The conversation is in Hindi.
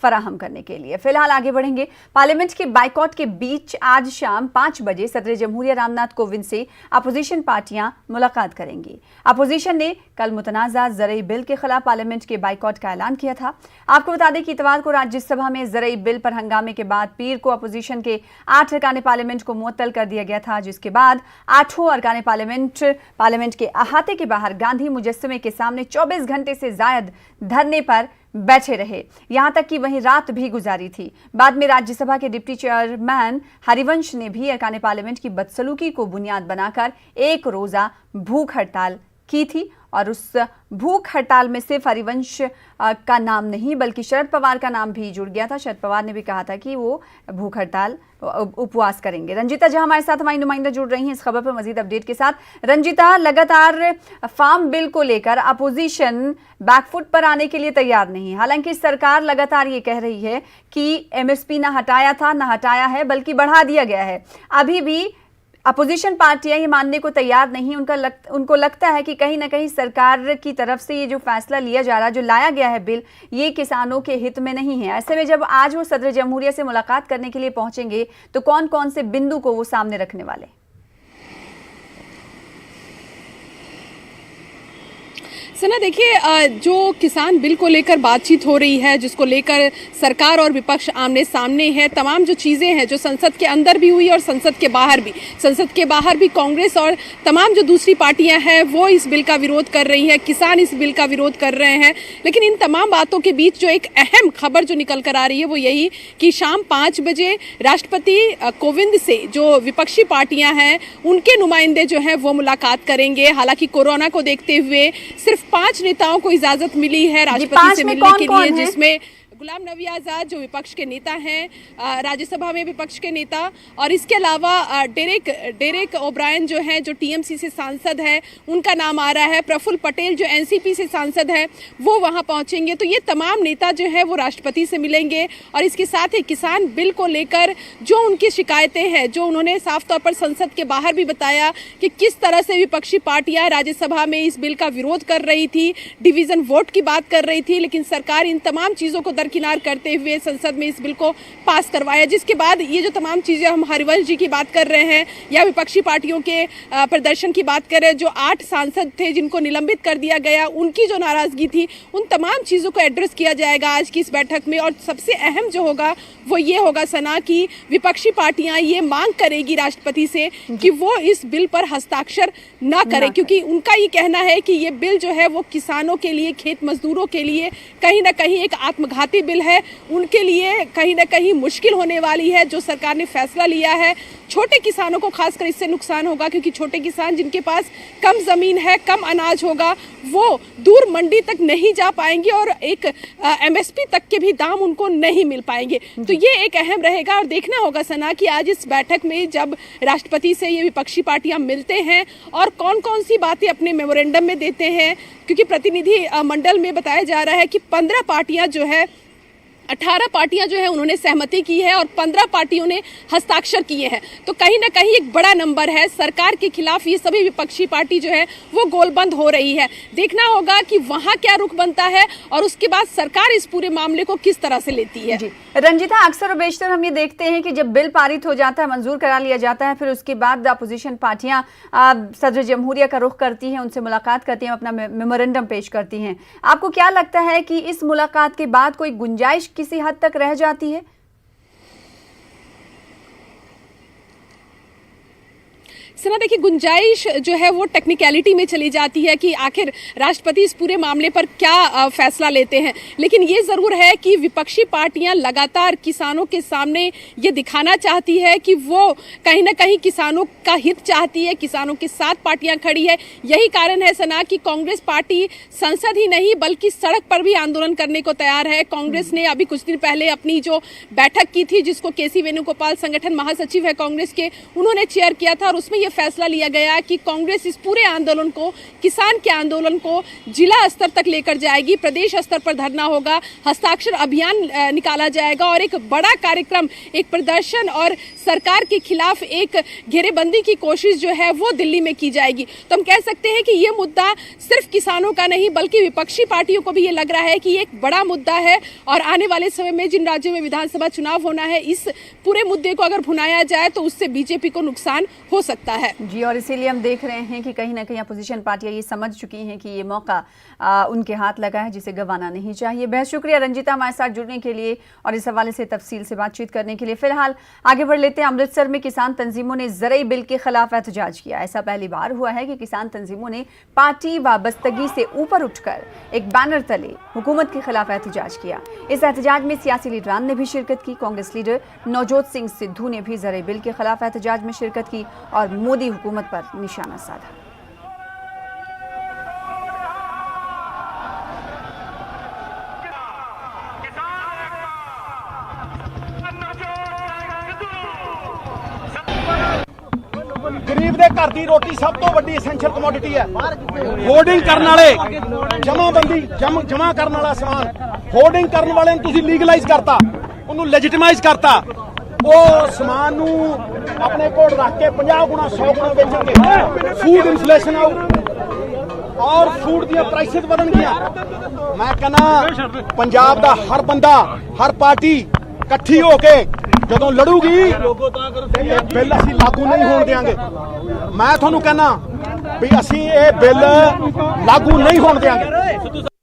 फराहम करने के लिए। फिलहाल आगे बढ़ेंगे। पार्लियामेंट के बाइकॉट के बीच आज शाम 5 बजे सदर जमहूरिया रामनाथ कोविंद से अपोजिशन पार्टियां मुलाकात करेंगी। अपोजिशन ने कल मुतनाज़ा ज़रई बिल के खिलाफ पार्लियामेंट के बाइकॉट का ऐलान किया था। आपको बता दें कि इतवार को राज्यसभा में ज़रई बिल पर हंगामे के बाद पीर को अपोजिशन के 8 अरकान पार्लियामेंट को मुअत्तल कर दिया गया था, जिसके बाद 8 अरकान पार्लियामेंट के अहाते के बाहर गांधी मुजस्समे के सामने 24 घंटे से जायद धरने पर बैठे रहे, यहां तक कि वहीं रात भी गुजारी थी। बाद में राज्यसभा के डिप्टी चेयरमैन हरिवंश ने भी अरकान पार्लियामेंट की बदसलूकी को बुनियाद बनाकर एक रोजा भूख हड़ताल की थी और उस भूख हड़ताल में सिर्फ हरिवंश का नाम नहीं बल्कि शरद पवार का नाम भी जुड़ गया था। शरद पवार ने भी कहा था कि वो भूख हड़ताल उपवास करेंगे। रंजीता जी हमारे साथ हमारी नुमाइंदा जुड़ रही हैं इस खबर पर मजीद अपडेट के साथ। रंजीता, लगातार फार्म बिल को लेकर अपोजिशन बैकफुट पर आने के लिए तैयार नहीं, हालांकि सरकार लगातार ये कह रही है कि एमएसपी ना हटाया था ना हटाया है बल्कि बढ़ा दिया गया है। अभी भी अपोजिशन पार्टियां ये मानने को तैयार नहीं। उनको लगता है कि कहीं ना कहीं सरकार की तरफ से ये जो फैसला लिया जा रहा है, जो लाया गया है बिल, ये किसानों के हित में नहीं है। ऐसे में जब आज वो सदर जमहूरिया से मुलाकात करने के लिए पहुंचेंगे तो कौन कौन से बिंदु को वो सामने रखने वाले? सना, देखिए, जो किसान बिल को लेकर बातचीत हो रही है, जिसको लेकर सरकार और विपक्ष आमने सामने है, तमाम जो चीज़ें हैं जो संसद के अंदर भी हुई और संसद के बाहर भी कांग्रेस और तमाम जो दूसरी पार्टियां हैं वो इस बिल का विरोध कर रही है, किसान इस बिल का विरोध कर रहे हैं। लेकिन इन तमाम बातों के बीच जो एक अहम खबर जो निकल कर आ रही है वो यही कि शाम 5 बजे राष्ट्रपति कोविंद से जो विपक्षी पार्टियां हैं उनके नुमाइंदे जो हैं वो मुलाकात करेंगे। हालांकि कोरोना को देखते हुए सिर्फ 5 नेताओं को इजाजत मिली है राष्ट्रपति से मिलने के लिए, जिसमें गुलाम नबी आज़ाद जो विपक्ष के नेता हैं, राज्यसभा में विपक्ष के नेता, और इसके अलावा डेरेक ओब्रायन जो हैं, जो टीएमसी से सांसद है, उनका नाम आ रहा है। प्रफुल्ल पटेल जो एनसीपी से सांसद है वो वहां पहुंचेंगे। तो ये तमाम नेता जो है वो राष्ट्रपति से मिलेंगे और इसके साथ ही किसान बिल को लेकर जो उनकी शिकायतें हैं, जो उन्होंने साफ तौर पर संसद के बाहर भी बताया कि किस तरह से विपक्षी पार्टियां राज्यसभा में इस बिल का विरोध कर रही थी, डिवीजन वोट की बात कर रही थी, लेकिन सरकार इन तमाम चीज़ों को किनार करते हुए संसद में इस बिल को पास करवाया। जिसके बाद ये जो तमाम चीजें हम हरिवंश जी की बात कर रहे हैं या विपक्षी पार्टियों के प्रदर्शन की बात कर रहे हैं, जो 8 सांसद थे जिनको निलंबित कर दिया गया, उनकी जो नाराजगी थी, उन तमाम चीजों को एड्रेस किया जाएगा आज की इस बैठक में। और सबसे अहम जो होगा वो ये होगा सना कि विपक्षी पार्टियां ये मांग करेगी राष्ट्रपति से कि वो इस बिल पर हस्ताक्षर ना करें, क्योंकि उनका ये कहना है कि ये बिल जो है वो किसानों के लिए, खेत मजदूरों के लिए कहीं ना कहीं एक आत्मघाती बिल है, उनके लिए कहीं ना कहीं मुश्किल होने वाली है। जो सरकार ने फैसला लिया है, छोटे किसानों को खासकर इससे नुकसान होगा, क्योंकि छोटे किसान जिनके पास कम जमीन है, कम अनाज होगा, वो दूर मंडी तक नहीं जा पाएंगे और एक एमएसपी तक के भी दाम उनको नहीं मिल पाएंगे। तो ये एक अहम रहेगा और देखना होगा सना कि आज इस बैठक में जब राष्ट्रपति से ये विपक्षी पार्टियां मिलते हैं और कौन कौन सी बातें अपने मेमोरेंडम में देते हैं, क्योंकि प्रतिनिधि मंडल में बताया जा रहा है कि 15 पार्टियां जो है, 18 पार्टियां जो है उन्होंने सहमति की है और 15 पार्टियों ने हस्ताक्षर किए हैं। तो कहीं ना कहीं एक बड़ा नंबर है। सरकार के खिलाफ ये सभी विपक्षी पार्टी जो है वो गोलबंद हो रही है। देखना होगा कि वहां क्या रुख बनता है और उसके बाद सरकार इस पूरे मामले को किस तरह से लेती है। जी रंजीता, अक्सर और बेशतर हम ये देखते हैं कि जब बिल पारित हो जाता है, मंजूर करा लिया जाता है, फिर उसके बाद अपोजिशन पार्टियां सदर जमहूरिया का रुख करती हैं, उनसे मुलाकात करती हैं, अपना मेमोरेंडम पेश करती हैं। आपको क्या लगता है कि इस मुलाकात के बाद कोई गुंजाइश किसी हद तक रह जाती है? सना, देखिए, गुंजाइश जो है वो टेक्निकलिटी में चली जाती है कि आखिर राष्ट्रपति इस पूरे मामले पर क्या फैसला लेते हैं। लेकिन ये जरूर है कि विपक्षी पार्टियां लगातार किसानों के सामने ये दिखाना चाहती है कि वो कहीं ना कहीं किसानों का हित चाहती है, किसानों के साथ पार्टियां खड़ी है। यही कारण है सना कि कांग्रेस पार्टी संसद ही नहीं बल्कि सड़क पर भी आंदोलन करने को तैयार है। कांग्रेस ने अभी कुछ दिन पहले अपनी जो बैठक की थी, जिसको केसी वेणुगोपाल, संगठन महासचिव है कांग्रेस के, उन्होंने चेयर किया था और उसमें ये फैसला लिया गया कि कांग्रेस इस पूरे आंदोलन को, किसान के आंदोलन को जिला स्तर तक लेकर जाएगी, प्रदेश स्तर पर धरना होगा, हस्ताक्षर अभियान निकाला जाएगा और एक बड़ा कार्यक्रम, एक प्रदर्शन और सरकार के खिलाफ एक घेरेबंदी की कोशिश जो है वो दिल्ली में की जाएगी। तो हम कह सकते हैं कि ये मुद्दा सिर्फ किसानों का नहीं बल्कि विपक्षी पार्टियों को भी ये लग रहा है कि ये एक बड़ा मुद्दा है और आने वाले समय में जिन राज्यों में विधानसभा चुनाव होना है, इस पूरे मुद्दे को अगर भुनाया जाए तो उससे बीजेपी को नुकसान हो सकता है। जी, और इसीलिए हम देख रहे हैं कि कहीं ना कहीं अपोजिशन पार्टियां ये समझ चुकी हैं कि ये मौका उनके हाथ लगा है जिसे गंवाना नहीं चाहिए। बेहद शुक्रिया रंजीता हमारे साथ जुड़ने के लिए और इस हवाले से तफसील से बातचीत करने के लिए। फिलहाल आगे बढ़ लेते हैं। अमृतसर में किसान तंजीमों ने ज़रई बिल के खिलाफ एहतजाज किया। ऐसा पहली बार हुआ है कि किसान तंजीमों ने पार्टी वाबस्तगी से ऊपर उठकर एक बैनर तले हुकूमत के खिलाफ एहतजाज किया। इस एहतजाज में सियासी लीडरान ने भी शिरकत की। कांग्रेस लीडर नवजोत सिंह सिद्धू ने भी ज़रई बिल के खिलाफ एहतजाज में शिरकत की और मोदी हुकूमत पर निशाना साधा। गरीब दे घर दी रोटी सब तो वड्डी एसेंशियल कमोडिटी है। होर्डिंग करन वाले जमाबंदी जमा करन वाला समान होर्डिंग करन वाले ने तुसीं लीगलाइज करता, उन्होंने लेजिटिमाइज करता। ਉਹ ਸਮਾਨ ਨੂੰ ਆਪਣੇ ਕੋਲ ਰੱਖ ਕੇ 50 ਗੁਣਾ 100 ਗੁਣਾ ਵੇਚਣਗੇ। ਫੂਡ ਇਨਫਲੇਸ਼ਨ ਆਊ ਔਰ ਫੂਡ ਦੀਆਂ ਪ੍ਰਾਈਸਿਸ ਵਧਣਗੀਆਂ। ਮੈਂ ਕਹਿੰਦਾ ਪੰਜਾਬ ਦਾ ਹਰ ਬੰਦਾ, ਹਰ ਪਾਰਟੀ ਇਕੱਠੀ ਹੋ ਕੇ ਜਦੋਂ ਲੜੂਗੀ ਇਹ ਬਿੱਲ ਅਸੀਂ ਲਾਗੂ ਨਹੀਂ ਹੋਣ ਦੇਵਾਂਗੇ। ਮੈਂ ਤੁਹਾਨੂੰ ਕਹਿੰਦਾ ਵੀ ਅਸੀਂ ਇਹ ਬਿੱਲ ਲਾਗੂ ਨਹੀਂ ਹੋਣ ਦੇਵਾਂਗੇ।